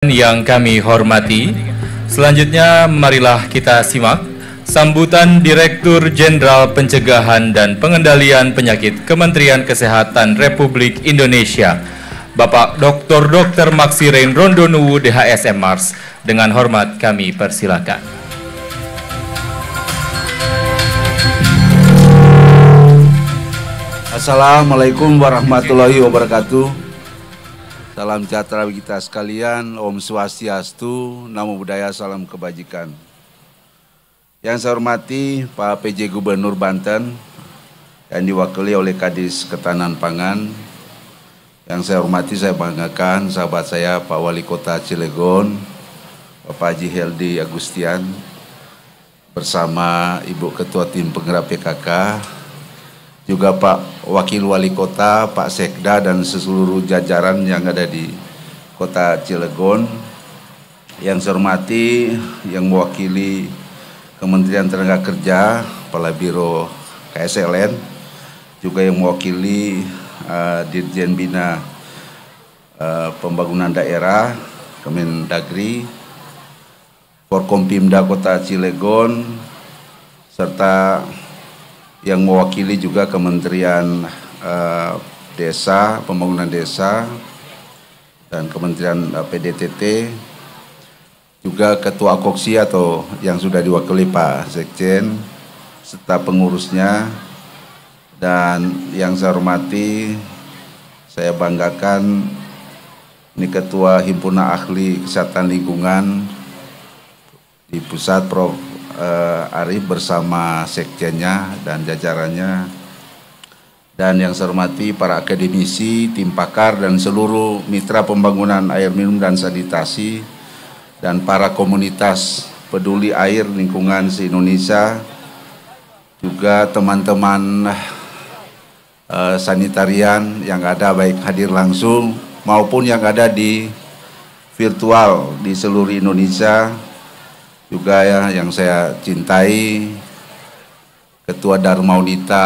Yang kami hormati, selanjutnya marilah kita simak sambutan Direktur Jenderal Pencegahan dan Pengendalian Penyakit Kementerian Kesehatan Republik Indonesia, Bapak Dr. Maxirein Rondonuwu DHSM Mars. Dengan hormat kami persilakan. Assalamualaikum warahmatullahi wabarakatuh. Salam sejahtera bagi kita sekalian, Om Swastiastu, Namo Buddhaya, salam kebajikan. Yang saya hormati Pak PJ Gubernur Banten yang diwakili oleh Kadis Ketahanan Pangan. Yang saya hormati, saya banggakan sahabat saya Pak Wali Kota Cilegon, Bapak Haji Heldi Agustian, bersama Ibu Ketua Tim Penggerak PKK, juga Pak Wakil Wali Kota, Pak Sekda, dan seluruh jajaran yang ada di Kota Cilegon. Yang saya hormati, yang mewakili Kementerian Tenaga Kerja, Kepala Biro KSLN, juga yang mewakili Dirjen Bina Pembangunan Daerah, Kemendagri, Forkompimda Kota Cilegon, serta yang mewakili juga Kementerian Desa, Pembangunan Desa, dan Kementerian PDTT, juga Ketua Koksi atau yang sudah diwakili Pak Sekjen, serta pengurusnya. Dan yang saya hormati, saya banggakan ini Ketua Himpunan Ahli Kesehatan Lingkungan di Pusat, Prof. Arif bersama sekjennya dan jajarannya, dan yang saya hormati para akademisi, tim pakar, dan seluruh mitra pembangunan air minum dan sanitasi, dan para komunitas peduli air lingkungan se-Indonesia, juga teman-teman sanitarian yang ada baik hadir langsung maupun yang ada di virtual di seluruh Indonesia. Juga ya yang saya cintai, Ketua Dharma Unita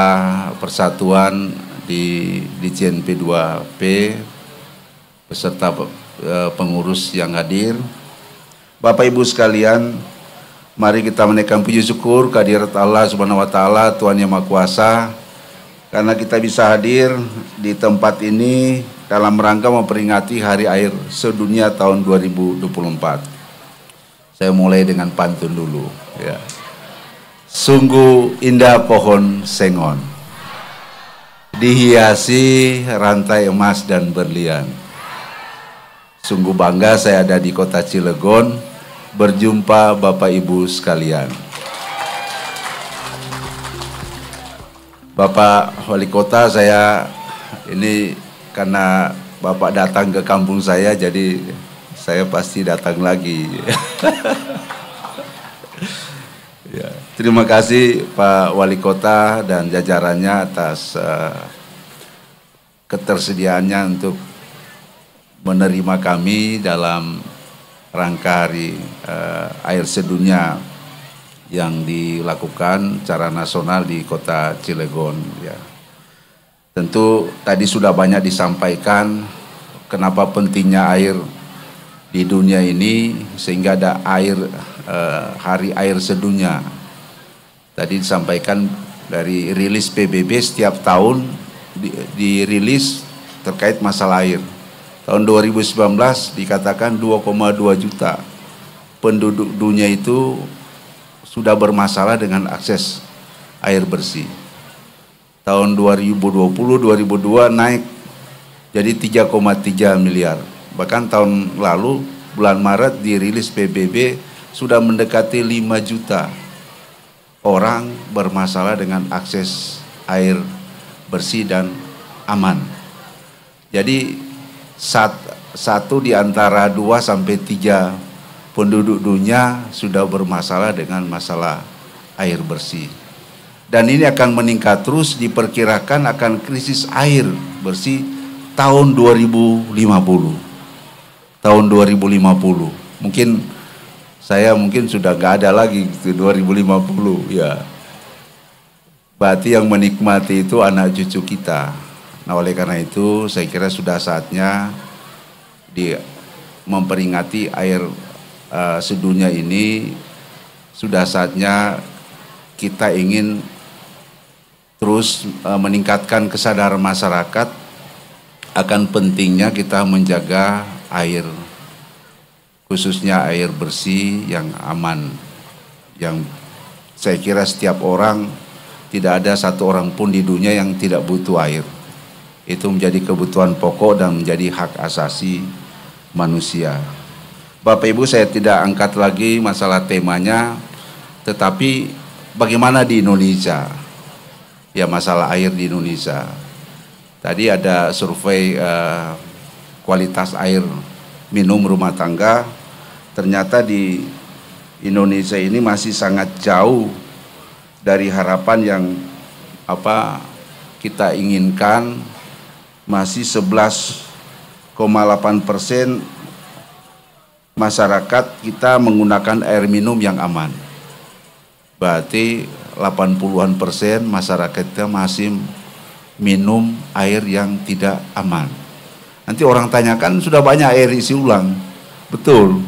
Persatuan di Dirjen P2P, beserta pengurus yang hadir. Bapak Ibu sekalian, mari kita menaikkan puji syukur kehadirat Allah Subhanahu wa Ta'ala, Tuhan Yang Maha Kuasa, karena kita bisa hadir di tempat ini dalam rangka memperingati Hari Air Sedunia tahun 2024. Saya mulai dengan pantun dulu, ya. Sungguh indah pohon sengon, dihiasi rantai emas dan berlian. Sungguh bangga saya ada di Kota Cilegon, berjumpa Bapak Ibu sekalian. Bapak Wali Kota, saya ini karena Bapak datang ke kampung saya, jadi saya pasti datang lagi. Ya, terima kasih Pak Wali Kota dan jajarannya atas ketersediaannya untuk menerima kami dalam rangka Hari Air Sedunia yang dilakukan secara nasional di Kota Cilegon. Ya. Tentu tadi sudah banyak disampaikan kenapa pentingnya air di dunia ini, sehingga ada Hari Air Sedunia. Tadi disampaikan dari rilis PBB setiap tahun dirilis terkait masalah air. Tahun 2019 dikatakan 2,2 juta penduduk dunia itu sudah bermasalah dengan akses air bersih. Tahun 2020-2022 naik jadi 3,3 miliar. Bahkan tahun lalu bulan Maret dirilis PBB sudah mendekati 5 juta orang bermasalah dengan akses air bersih dan aman. Jadi satu di antara 2 sampai 3 penduduk dunia sudah bermasalah dengan masalah air bersih. Dan ini akan meningkat terus, diperkirakan akan krisis air bersih tahun 2050. Tahun 2050 mungkin saya sudah nggak ada lagi gitu, 2050 ya. Berarti yang menikmati itu anak cucu kita. Nah oleh karena itu saya kira sudah saatnya memperingati air sedunia ini, sudah saatnya kita ingin terus meningkatkan kesadaran masyarakat akan pentingnya kita menjaga air, khususnya air bersih yang aman, yang saya kira setiap orang, tidak ada satu orang pun di dunia yang tidak butuh air. Itu menjadi kebutuhan pokok dan menjadi hak asasi manusia. Bapak Ibu, saya tidak angkat lagi masalah temanya, tetapi bagaimana di Indonesia, ya masalah air di Indonesia. Tadi ada survei kualitas air minum rumah tangga, ternyata di Indonesia ini masih sangat jauh dari harapan yang kita inginkan. Masih 11,8% masyarakat kita menggunakan air minum yang aman. Berarti 80-an% masyarakat kita masih minum air yang tidak aman. Nanti orang tanyakan, sudah banyak air isi ulang. Betul,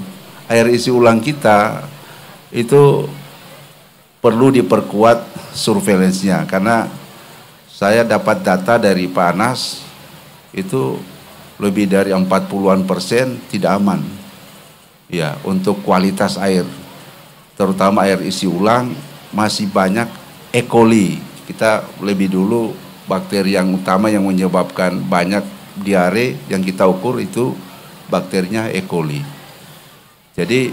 air isi ulang kita itu perlu diperkuat surveillance-nya, karena saya dapat data dari Pak Anas, itu lebih dari 40-an% tidak aman ya untuk kualitas air, terutama air isi ulang. Masih banyak E. coli. Kita lebih dulu bakteri yang utama yang menyebabkan banyak diare yang kita ukur itu bakterinya E. coli. Jadi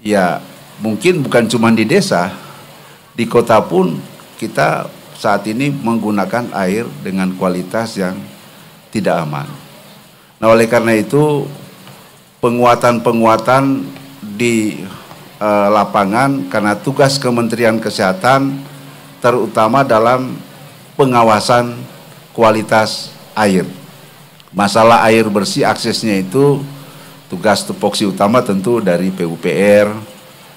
ya mungkin bukan cuma di desa, di kota pun kita saat ini menggunakan air dengan kualitas yang tidak aman. Nah, oleh karena itu penguatan-penguatan di lapangan, karena tugas Kementerian Kesehatan terutama dalam pengawasan kualitas air. Masalah air bersih aksesnya itu tugas tupoksi utama tentu dari PUPR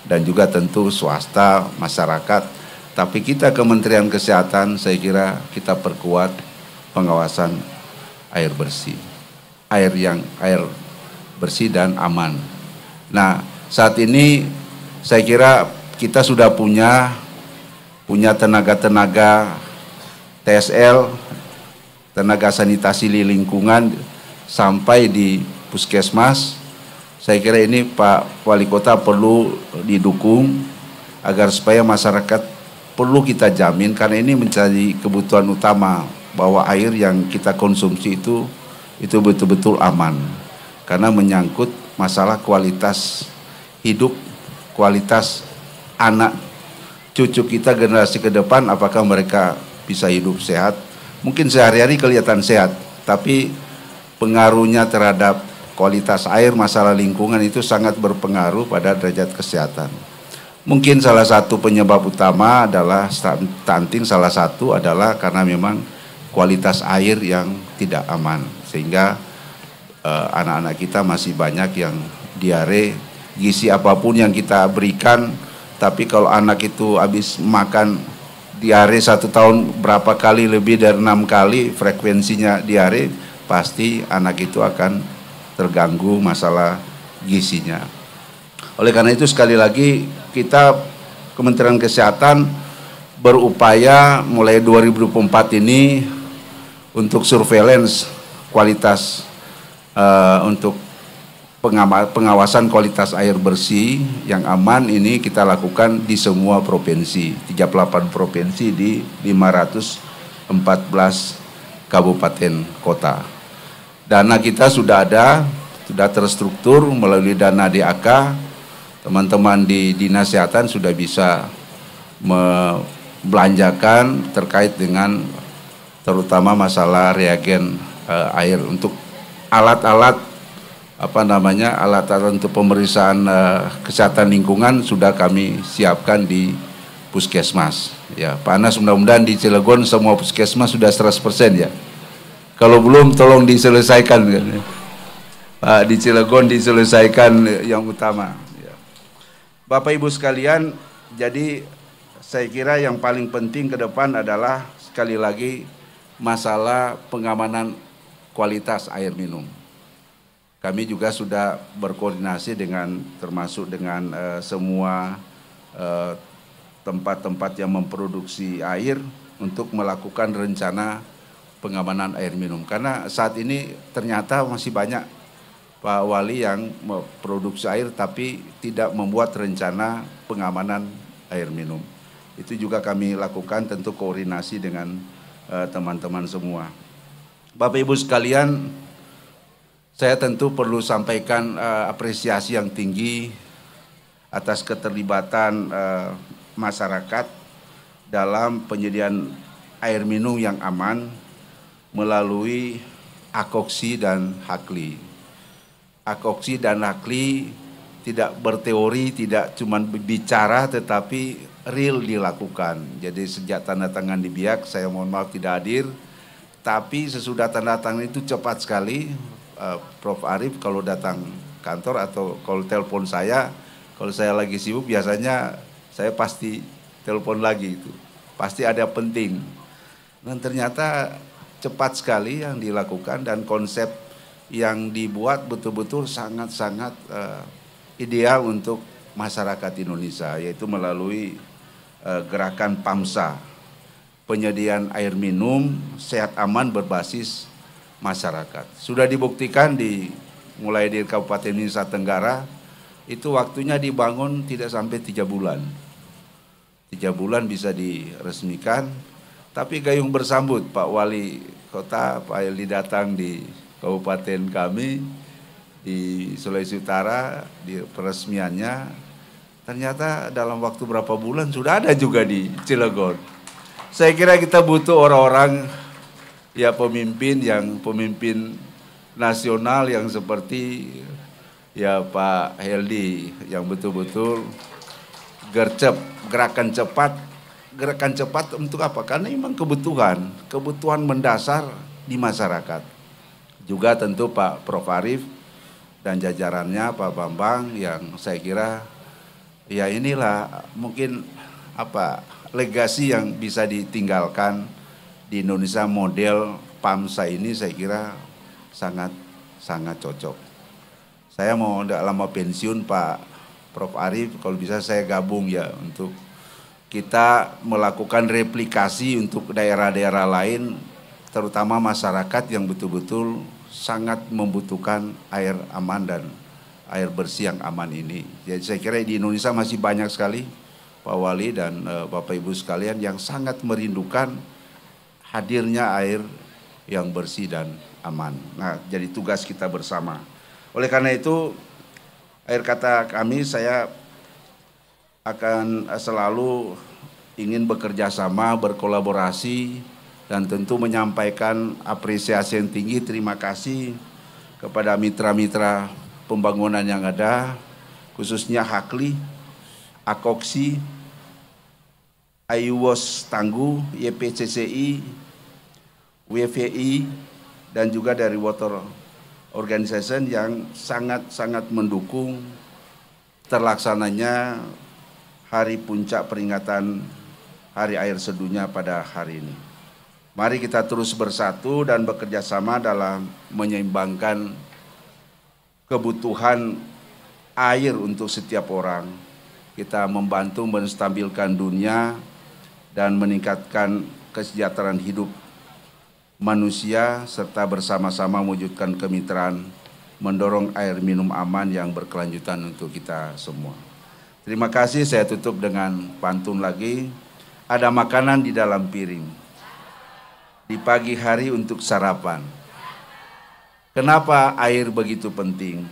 dan juga tentu swasta, masyarakat. Tapi kita Kementerian Kesehatan saya kira kita perkuat pengawasan air bersih, air bersih dan aman. Nah, saat ini saya kira kita sudah punya tenaga-tenaga TSL, tenaga sanitasi di lingkungan sampai di puskesmas. Saya kira ini Pak Wali Kota perlu didukung agar supaya masyarakat perlu kita jamin, karena ini menjadi kebutuhan utama bahwa air yang kita konsumsi itu betul-betul aman, karena menyangkut masalah kualitas hidup, kualitas anak cucu kita generasi ke depan, apakah mereka bisa hidup sehat. Mungkin sehari-hari kelihatan sehat, tapi pengaruhnya terhadap kualitas air, masalah lingkungan itu sangat berpengaruh pada derajat kesehatan. Mungkin salah satu penyebab utama adalah stunting, salah satu adalah karena memang kualitas air yang tidak aman, sehingga anak-anak kita masih banyak yang diare. Gizi apapun yang kita berikan, tapi kalau anak itu habis makan diare 1 tahun berapa kali, lebih dari 6 kali frekuensinya diare, pasti anak itu akan terganggu masalah gizinya. Oleh karena itu sekali lagi kita Kementerian Kesehatan berupaya mulai 2024 ini untuk surveillance kualitas, untuk pengawasan kualitas air bersih yang aman ini kita lakukan di semua provinsi, 38 provinsi di 514 kabupaten kota. Dana kita sudah ada, sudah terstruktur melalui dana DAK. Teman-teman di Dinas Kesehatan sudah bisa membelanjakan terkait dengan terutama masalah reagen air untuk alat-alat alat-alat untuk pemeriksaan kesehatan lingkungan sudah kami siapkan di puskesmas. Ya, Pak Anas, mudah-mudahan di Cilegon semua puskesmas sudah 100% ya. Kalau belum tolong diselesaikan. Di Cilegon diselesaikan yang utama. Ya. Bapak Ibu sekalian, jadi saya kira yang paling penting ke depan adalah sekali lagi masalah pengamanan kualitas air minum. Kami juga sudah berkoordinasi dengan termasuk dengan semua tempat-tempat yang memproduksi air untuk melakukan rencana pengamanan air minum. Karena saat ini ternyata masih banyak Pak Wali yang memproduksi air tapi tidak membuat rencana pengamanan air minum. Itu juga kami lakukan tentu koordinasi dengan teman-teman semua. Bapak Ibu sekalian, saya tentu perlu sampaikan apresiasi yang tinggi atas keterlibatan masyarakat dalam penyediaan air minum yang aman melalui Akoksi dan Hakli. Akoksi dan Hakli tidak berteori, tidak cuma bicara, tetapi real dilakukan. Jadi sejak tanda tangan di Biak, saya mohon maaf tidak hadir, tapi sesudah tanda tangan itu cepat sekali. Prof. Arief kalau datang kantor atau kalau telepon saya, kalau saya lagi sibuk biasanya saya pasti telepon lagi itu. Pasti ada penting. Dan ternyata cepat sekali yang dilakukan dan konsep yang dibuat betul-betul sangat-sangat ideal untuk masyarakat Indonesia, yaitu melalui gerakan PAMSA, penyediaan air minum sehat aman berbasis masyarakat. Sudah dibuktikan mulai di Kabupaten Nusa Tenggara, itu waktunya dibangun tidak sampai 3 bulan. 3 bulan bisa diresmikan, tapi gayung bersambut Pak Wali Kota, Pak Eli datang di kabupaten kami, di Sulawesi Utara, di peresmiannya, ternyata dalam waktu berapa bulan sudah ada juga di Cilegon. Saya kira kita butuh orang-orang, ya pemimpin nasional yang seperti ya Pak Heldi, yang betul-betul gercep, gerakan cepat untuk apa? Karena memang kebutuhan mendasar di masyarakat. Juga tentu Pak Prof. Arief dan jajarannya Pak Bambang yang saya kira ya inilah mungkin legasi yang bisa ditinggalkan di Indonesia. Model PAMSA ini saya kira sangat cocok. Saya mau tidak lama pensiun Pak Prof. Arief, kalau bisa saya gabung ya untuk kita melakukan replikasi untuk daerah-daerah lain, terutama masyarakat yang betul-betul sangat membutuhkan air aman dan air bersih yang aman ini. Jadi saya kira di Indonesia masih banyak sekali Pak Wali dan Bapak Ibu sekalian yang sangat merindukan hadirnya air yang bersih dan aman. Nah, jadi tugas kita bersama. Oleh karena itu, akhir kata kami, saya akan selalu ingin bekerja sama, berkolaborasi, dan tentu menyampaikan apresiasi yang tinggi, terima kasih kepada mitra-mitra pembangunan yang ada, khususnya Hakli, Akoksi, IWOS Tangguh, YPCCI, WVI, dan juga dari Water Organization yang sangat-sangat mendukung terlaksananya hari puncak peringatan Hari Air Sedunia pada hari ini. Mari kita terus bersatu dan bekerja sama dalam menyeimbangkan kebutuhan air untuk setiap orang. Kita membantu menstabilkan dunia dan meningkatkan kesejahteraan hidup manusia, serta bersama-sama mewujudkan kemitraan mendorong air minum aman yang berkelanjutan untuk kita semua. Terima kasih, saya tutup dengan pantun lagi. Ada makanan di dalam piring, di pagi hari untuk sarapan. Kenapa air begitu penting?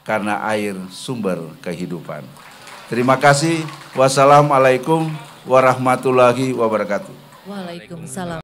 Karena air sumber kehidupan. Terima kasih. Wassalamualaikum warahmatullahi wabarakatuh. Waalaikumsalam.